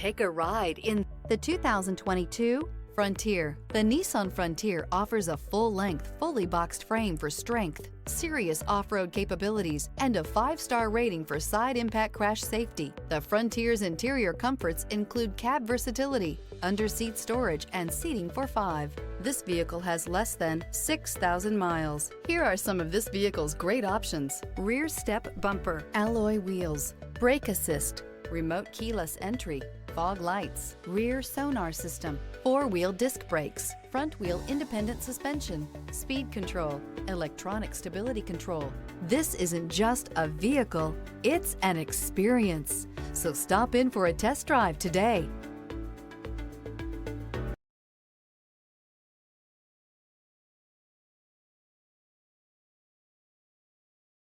Take a ride in the 2022 Frontier. The Nissan Frontier offers a full-length, fully boxed frame for strength, serious off-road capabilities, and a 5-star rating for side impact crash safety. The Frontier's interior comforts include cab versatility, under-seat storage, and seating for 5. This vehicle has less than 6,000 miles. Here are some of this vehicle's great options: rear step bumper, alloy wheels, brake assist, remote keyless entry, fog lights, rear sonar system, 4-wheel disc brakes, front wheel independent suspension, speed control, electronic stability control. This isn't just a vehicle, it's an experience. So stop in for a test drive today.